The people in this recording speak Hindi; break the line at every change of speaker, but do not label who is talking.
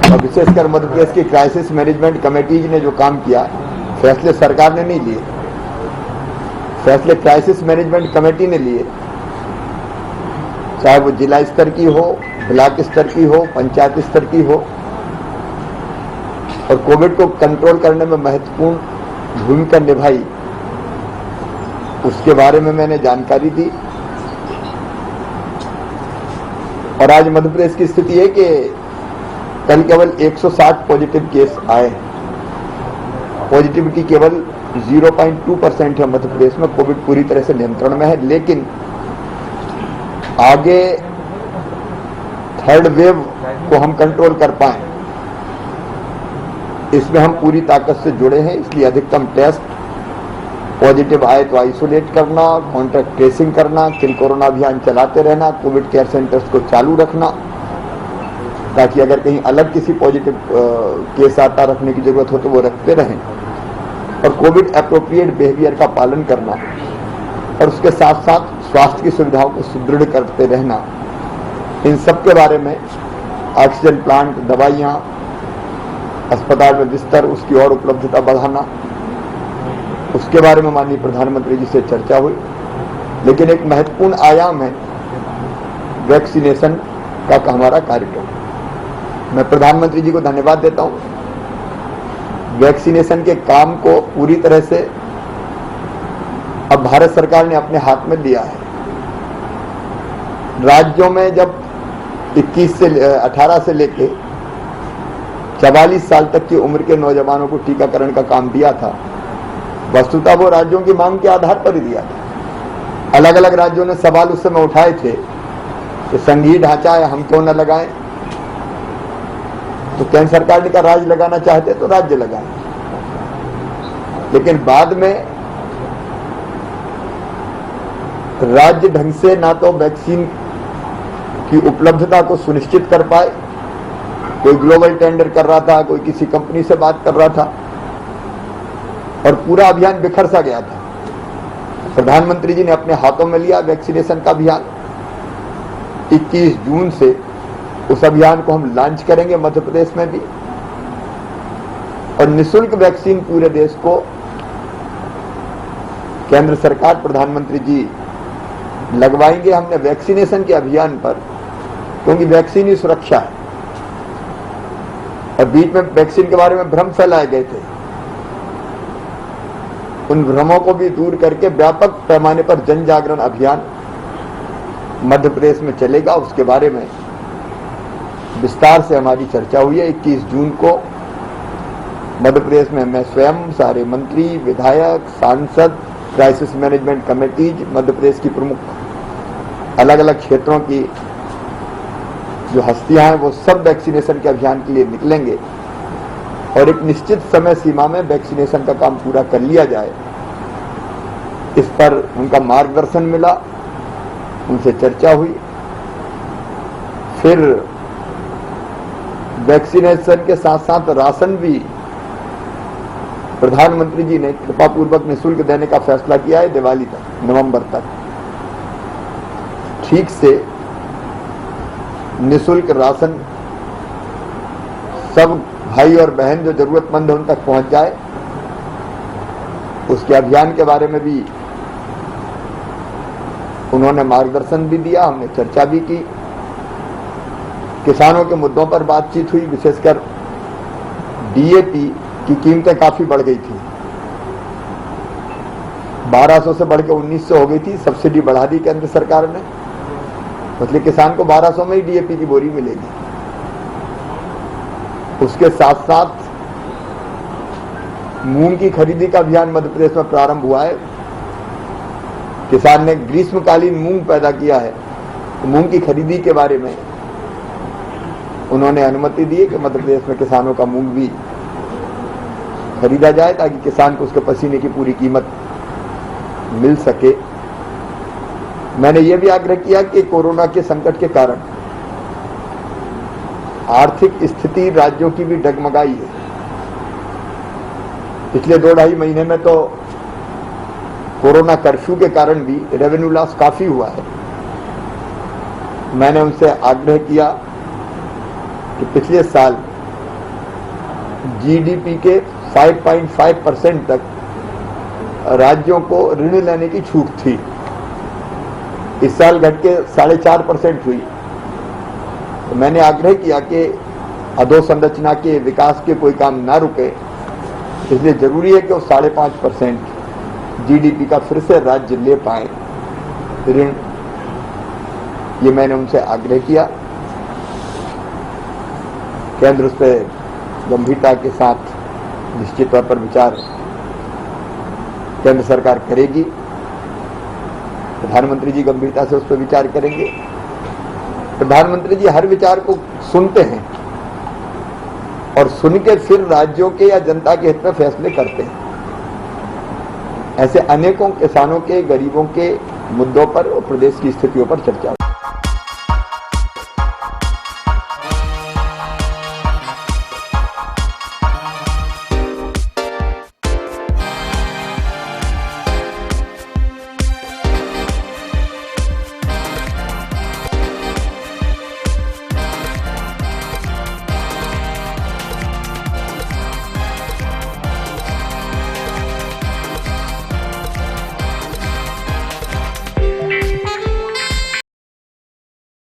और विशेषकर मध्य प्रदेश की क्राइसिस मैनेजमेंट कमेटीज ने जो काम किया, फैसले सरकार ने नहीं लिए, फैसले क्राइसिस मैनेजमेंट कमेटी ने लिए, चाहे वो जिला स्तर की हो, ब्लॉक स्तर की हो, पंचायत स्तर की हो, और कोविड को कंट्रोल करने में महत्वपूर्ण भूमिका निभाई, उसके बारे में मैंने जानकारी दी। और आज मध्य प्रदेश की स्थिति है कि कल केवल 160 पॉजिटिव केस आए, पॉजिटिविटी केवल 0.2% है मध्य प्रदेश में। कोविड पूरी तरह से नियंत्रण में है, लेकिन आगे थर्ड वेव को हम कंट्रोल कर पाए, इसमें हम पूरी ताकत से जुड़े हैं। इसलिए अधिकतम टेस्ट, पॉजिटिव आए तो आइसोलेट करना, कॉन्टैक्ट ट्रेसिंग करना, किल कोरोना अभियान चलाते रहना, कोविड केयर सेंटर्स को चालू रखना, ताकि अगर कहीं अलग किसी पॉजिटिव केस आता रखने की जरूरत हो तो वो रखते रहें, और कोविड एप्रोप्रिएट बिहेवियर का पालन करना, और उसके साथ साथ स्वास्थ्य की सुविधाओं को सुदृढ़ करते रहना। इन सब के बारे में ऑक्सीजन प्लांट, दवाइयाँ, अस्पताल में बिस्तर, उसकी और उपलब्धता बढ़ाना, उसके बारे में माननीय प्रधानमंत्री जी से चर्चा हुई। लेकिन एक महत्वपूर्ण आयाम है वैक्सीनेशन का हमारा कार्यक्रम। मैं प्रधानमंत्री जी को धन्यवाद देता हूं। वैक्सीनेशन के काम को पूरी तरह से अब भारत सरकार ने अपने हाथ में लिया है। राज्यों में जब 18 से लेके 44 साल तक की उम्र के नौजवानों को टीकाकरण का काम दिया था, वस्तुतः वो राज्यों की मांग के आधार पर ही दिया था। अलग अलग राज्यों ने सवाल उस समय उठाए थे कि संघीय ढांचा है, हम क्यों न लगाएं। तो केंद्र सरकार ने कहा राज्य लगाना चाहते तो राज्य लगाएं। लेकिन बाद में राज्य ढंग से ना तो वैक्सीन की उपलब्धता को सुनिश्चित कर पाए, कोई ग्लोबल टेंडर कर रहा था, कोई किसी कंपनी से बात कर रहा था, और पूरा अभियान बिखर सा गया था। प्रधानमंत्री जी ने अपने हाथों में लिया वैक्सीनेशन का अभियान। 21 जून से उस अभियान को हम लॉन्च करेंगे मध्य प्रदेश में भी, और निःशुल्क वैक्सीन पूरे देश को केंद्र सरकार, प्रधानमंत्री जी लगवाएंगे। हमने वैक्सीनेशन के अभियान पर, क्योंकि वैक्सीन ही सुरक्षा है, और बीच में वैक्सीन के बारे में भ्रम फैलाए गए थे, उन भ्रमों को भी दूर करके व्यापक पैमाने पर जन जागरण अभियान मध्य प्रदेश में चलेगा। उसके बारे में विस्तार से हमारी चर्चा हुई है। 21 जून को मध्य प्रदेश में मैं स्वयं, सारे मंत्री, विधायक, सांसद, crisis management committees, Madhya Pradesh की प्रमुख अलग अलग क्षेत्रों की जो हस्तियां हैं, वो सब वैक्सीनेशन के अभियान के लिए निकलेंगे, और एक निश्चित समय सीमा में वैक्सीनेशन का काम पूरा कर लिया जाए, इस पर उनका मार्गदर्शन मिला, उनसे चर्चा हुई। फिर वैक्सीनेशन के साथ साथ राशन भी प्रधानमंत्री जी ने कृपापूर्वक निःशुल्क देने का फैसला किया है। दिवाली तक, नवंबर तक ठीक से निःशुल्क राशन सब भाई और बहन जो जरूरतमंद है उन तक पहुंच जाए। उसके अभियान के बारे में भी उन्होंने मार्गदर्शन भी दिया, हमने चर्चा भी की। किसानों के मुद्दों पर बातचीत हुई, विशेषकर डीएपी की कीमतें काफी बढ़ गई थी, 1200 से बढ़ के 1900 हो गई थी। सब्सिडी बढ़ा दी केंद्र सरकार ने, मतलब किसान को 1200 में ही डीएपी की बोरी मिलेगी। उसके साथ साथ मूंग की खरीदी का अभियान मध्य प्रदेश में प्रारंभ हुआ है। किसान ने ग्रीष्मकालीन मूंग पैदा किया है, तो मूंग की खरीदी के बारे में उन्होंने अनुमति दी है कि मध्य प्रदेश में किसानों का मूंग भी खरीदा जाए, ताकि किसान को उसके पसीने की पूरी कीमत मिल सके। मैंने यह भी आग्रह किया कि कोरोना के संकट के कारण आर्थिक स्थिति राज्यों की भी डगमगाई है। पिछले 2-2.5 महीने में तो कोरोना कर्फ्यू के कारण भी रेवेन्यू लॉस काफी हुआ है। मैंने उनसे आग्रह किया कि पिछले साल जीडीपी के 5.5% तक राज्यों को ऋण लेने की छूट थी। इस साल घट के 4.5% हुई। तो मैंने आग्रह किया कि अधोसंरचना के विकास के कोई काम ना रुके, इसलिए जरूरी है कि वो 5.5% जीडीपी का फिर से राज्य ले पाए ऋण। ये मैंने उनसे आग्रह किया। केंद्र उस पर गंभीरता के साथ निश्चित तौर पर विचार केंद्र सरकार करेगी। प्रधानमंत्री जी गंभीरता से उस पर विचार करेंगे। प्रधानमंत्री जी हर विचार को सुनते हैं और सुन के फिर राज्यों के या जनता के हित में फैसले करते हैं। ऐसे अनेकों किसानों के, गरीबों के मुद्दों पर और प्रदेश की स्थितियों पर चर्चा